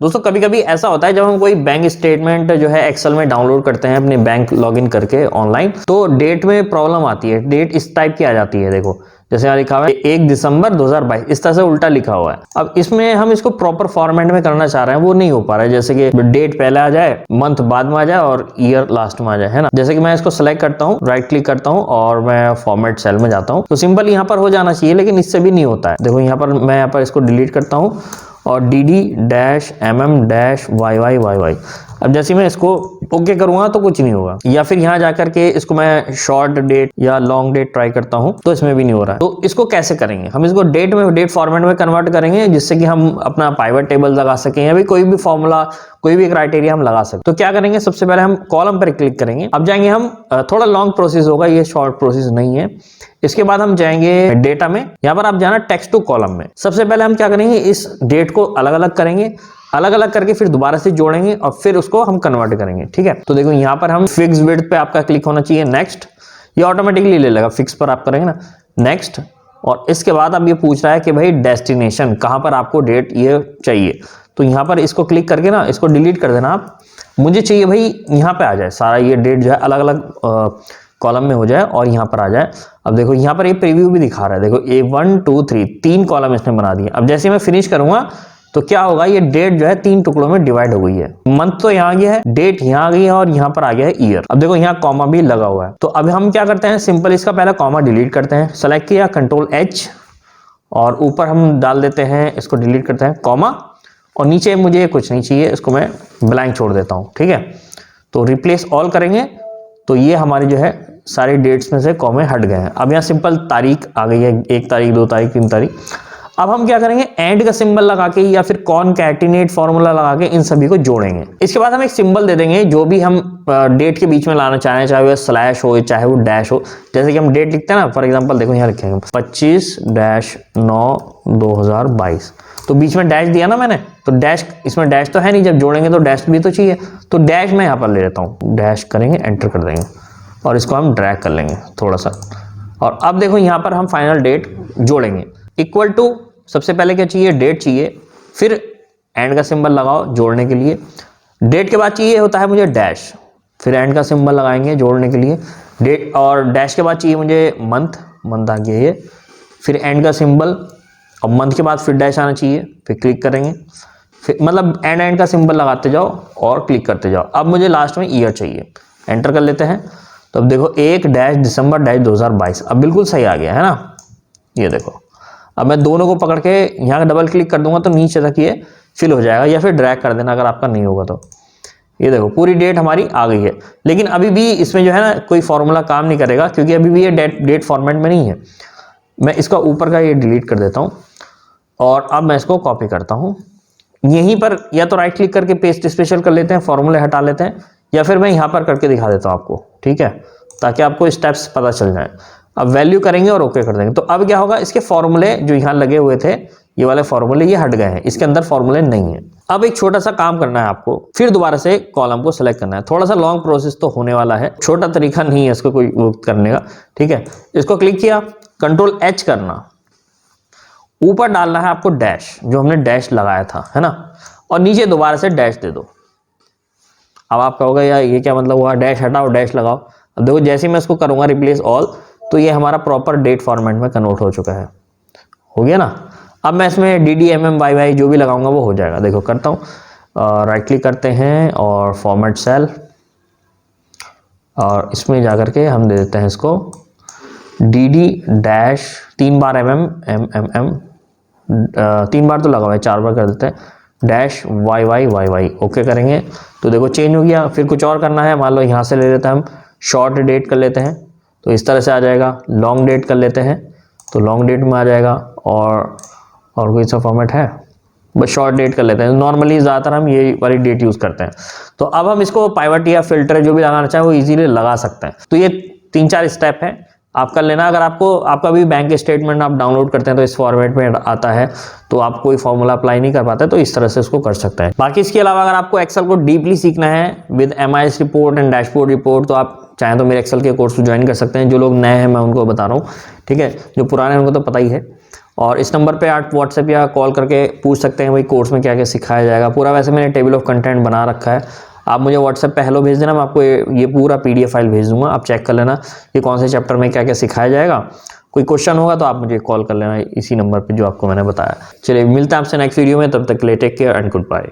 दोस्तों कभी कभी ऐसा होता है जब हम कोई बैंक स्टेटमेंट जो है एक्सेल में डाउनलोड करते हैं अपने बैंक लॉगिन करके ऑनलाइन, तो डेट में प्रॉब्लम आती है। डेट इस टाइप की आ जाती है, देखो जैसे यहाँ लिखा हुआ है 1 दिसंबर 2022, इस तरह से उल्टा लिखा हुआ है। अब इसमें हम इसको प्रॉपर फॉर्मेट में करना चाह रहे हैं, वो नहीं हो पा रहा है। जैसे कि डेट पहले आ जाए, मंथ बाद में आ जाए और ईयर लास्ट में आ जाए, है ना। जैसे कि मैं इसको सेलेक्ट करता हूँ, राइट क्लिक करता हूँ और मैं फॉर्मेट सेल में जाता हूँ, तो सिंपल यहाँ पर हो जाना चाहिए, लेकिन इससे भी नहीं होता है। देखो यहाँ पर मैं यहाँ पर इसको डिलीट करता हूँ और DD-MM-YYYY। अब जैसे मैं इसको ओके करूंगा तो कुछ नहीं होगा, या फिर यहाँ जाकर के इसको मैं शॉर्ट डेट या लॉन्ग डेट ट्राई करता हूं तो इसमें भी नहीं हो रहा है। तो इसको कैसे करेंगे, हम इसको डेट फॉर्मेट में कन्वर्ट करेंगे, जिससे कि हम अपना पाइवट टेबल लगा सकें या भी कोई भी फॉर्मूला, कोई भी क्राइटेरिया हम लगा सकते। तो क्या करेंगे, सबसे पहले हम कॉलम पर क्लिक करेंगे। अब जाएंगे हम, थोड़ा लॉन्ग प्रोसेस होगा, ये शॉर्ट प्रोसेस नहीं है। इसके बाद हम जाएंगे डेटा में, यहाँ पर आप जाना टेक्स्ट टू कॉलम में। सबसे पहले हम क्या करेंगे, इस डेट को अलग अलग करेंगे, अलग अलग करके फिर दोबारा से जोड़ेंगे और फिर उसको हम कन्वर्ट करेंगे, ठीक है। तो देखो यहाँ पर हम फिक्स विड्थ पे आपका क्लिक होना चाहिए, नेक्स्ट, ये ऑटोमेटिकली ले लेगा। फिक्स पर आप करेंगे ना, नेक्स्ट, और इसके बाद अब ये पूछ रहा है कि भाई डेस्टिनेशन कहाँ पर आपको डेट ये चाहिए, तो यहाँ पर इसको क्लिक करके ना इसको डिलीट कर देना आप। मुझे चाहिए भाई यहाँ पे आ जाए सारा ये डेट जो है अलग अलग कॉलम में हो जाए और यहाँ पर आ जाए। अब देखो यहाँ पर ये प्रीव्यू भी दिखा रहा है, देखो A1 2 3 3 कॉलम इसने बना दिए। अब जैसे मैं फिनिश करूंगा तो क्या होगा, ये डेट जो है 3 टुकड़ों में डिवाइड हो गई है। मंथ तो यहाँ आ गया है, डेट यहाँ आ गई है और यहाँ पर आ गया है ईयर। अब देखो यहाँ कॉमा भी लगा हुआ है। तो अब हम क्या करते हैं, सिंपल इसका पहला कॉमा डिलीट करते हैं, सेलेक्ट किया, Ctrl+H, और ऊपर हम डाल देते हैं, इसको डिलीट करते हैं कॉमा, और नीचे मुझे कुछ नहीं चाहिए, इसको मैं ब्लैंक छोड़ देता हूँ, ठीक है। तो रिप्लेस ऑल करेंगे तो ये हमारी जो है सारी डेट्स में से कॉमे हट गए हैं। अब यहाँ सिंपल तारीख आ गई है, 1 तारीख 2 तारीख 3 तारीख। अब हम क्या करेंगे, एंड का सिंबल लगा के या फिर कॉनकैटिनेट फॉर्मूला लगा के इन सभी को जोड़ेंगे। इसके बाद हम एक सिंबल दे देंगे जो भी हम डेट के बीच में लाना चाहें, चाहे वो स्लैश हो चाहे वो डैश हो। जैसे कि हम डेट लिखते हैं ना, फॉर एग्जांपल देखो यहाँ लिखेंगे 25-9-2022, तो बीच में डैश दिया ना मैंने, तो डैश, इसमें डैश तो है नहीं, जब जोड़ेंगे तो डैश भी तो चाहिए, तो डैश मैं यहाँ पर ले लेता हूँ, डैश करेंगे, एंटर कर देंगे और इसको हम ड्रैग कर लेंगे थोड़ा सा। और अब देखो यहाँ पर हम फाइनल डेट जोड़ेंगे, इक्वल टू, सबसे पहले क्या चाहिए, डेट चाहिए, फिर एंड का सिंबल लगाओ जोड़ने के लिए। डेट के बाद चाहिए होता है मुझे डैश, फिर एंड का सिंबल लगाएंगे जोड़ने के लिए, डेट, और डैश के बाद चाहिए मुझे मंथ, मंथ आ गया ये, फिर एंड का सिंबल, और मंथ के बाद फिर डैश आना चाहिए, फिर क्लिक करेंगे, फिर मतलब एंड का सिंबल लगाते जाओ और क्लिक करते जाओ। अब मुझे लास्ट में ईयर चाहिए, एंटर कर लेते हैं। तो अब देखो 1-December-2022, अब बिल्कुल सही आ गया है ना, ये देखो। अब मैं दोनों को पकड़ के यहाँ डबल क्लिक कर दूंगा तो नीचे तक ये फिल हो जाएगा, या फिर ड्रैग कर देना अगर आपका नहीं होगा तो। ये देखो पूरी डेट हमारी आ गई है, लेकिन अभी भी इसमें जो है ना कोई फॉर्मूला काम नहीं करेगा, क्योंकि अभी भी ये डेट फॉर्मेट में नहीं है। मैं इसका ऊपर का ये डिलीट कर देता हूँ और अब मैं इसको कॉपी करता हूँ। यहीं पर या तो राइट क्लिक करके पेस्ट स्पेशल कर लेते हैं, फॉर्मूले हटा लेते हैं, या फिर मैं यहाँ पर करके दिखा देता हूँ आपको, ठीक है, ताकि आपको स्टेप्स पता चल जाए। अब वैल्यू करेंगे और ओके कर देंगे। तो अब क्या होगा, इसके फॉर्मूले जो यहाँ लगे हुए थे, ये वाले फॉर्मूले ये हट गए हैं, इसके अंदर फॉर्मूले नहीं है। अब एक छोटा सा काम करना है आपको, फिर दोबारा से कॉलम को सिलेक्ट करना है। थोड़ा सा लॉन्ग प्रोसेस तो होने वाला है, छोटा तरीका नहीं है इसको कोई करने का, ठीक है। इसको क्लिक किया, Ctrl+H करना, ऊपर डालना है आपको डैश, जो हमने डैश लगाया था, है ना, और नीचे दोबारा से डैश दे दो। अब आप कहोगे यार ये क्या मतलब हुआ, डैश हटाओ डैश लगाओ। अब देखो जैसे ही मैं इसको करूंगा रिप्लेस ऑल, तो ये हमारा प्रॉपर डेट फॉर्मेट में कन्वर्ट हो चुका है, हो गया ना। अब मैं इसमें DD-MM-YY जो भी लगाऊंगा वो हो जाएगा। देखो करता हूँ, राइट क्लिक करते हैं और फॉर्मेट सेल, और इसमें जाकर के हम दे देते हैं इसको DD-3 बार MM, 3 बार तो लगा हुआ है, 4 बार कर देते हैं, -YYYY, ओके करेंगे तो देखो चेंज हो गया। फिर कुछ और करना है, मान लो यहाँ से ले लेते हैं हम, शॉर्ट डेट कर लेते हैं तो इस तरह से आ जाएगा। लॉन्ग डेट कर लेते हैं तो लॉन्ग डेट में आ जाएगा, और कोई सा फॉर्मेट है, बस शॉर्ट डेट कर लेते हैं। नॉर्मली ज़्यादातर हम ये वाली डेट यूज़ करते हैं। तो अब हम इसको पाइवट या फिल्टर जो भी लगाना चाहें वो इजीली लगा सकते हैं। तो ये 3-4 स्टेप है, आप कर लेना। अगर आपका भी बैंक स्टेटमेंट आप डाउनलोड करते हैं तो इस फॉर्मेट में आता है, तो आप कोई फॉर्मूला अप्लाई नहीं कर पाते, तो इस तरह से इसको कर सकते हैं। बाकी इसके अलावा अगर आपको एक्सेल को डीपली सीखना है with MIS report and dashboard report, तो आप चाहें तो मेरे एक्सेल के कोर्स को ज्वाइन कर सकते हैं। जो लोग नए हैं मैं उनको बता रहा हूँ, ठीक है, जो पुराने हैं उनको तो पता ही है। और इस नंबर पे आप व्हाट्सएप या कॉल करके पूछ सकते हैं भाई कोर्स में क्या क्या सिखाया जाएगा। पूरा वैसे मैंने टेबल ऑफ कंटेंट बना रखा है, आप मुझे व्हाट्सएप पे हेलो भेज देना, मैं आपको ये पूरा PDF फाइल भेज दूंगा, आप चेक कर लेना कि कौन से चैप्टर में क्या क्या सिखाया जाएगा। कोई क्वेश्चन होगा तो आप मुझे कॉल कर लेना इसी नंबर पे जो आपको मैंने बताया। चलिए मिलते हैं आपसे नेक्स्ट वीडियो में, तब तक के लिए take care and good bye.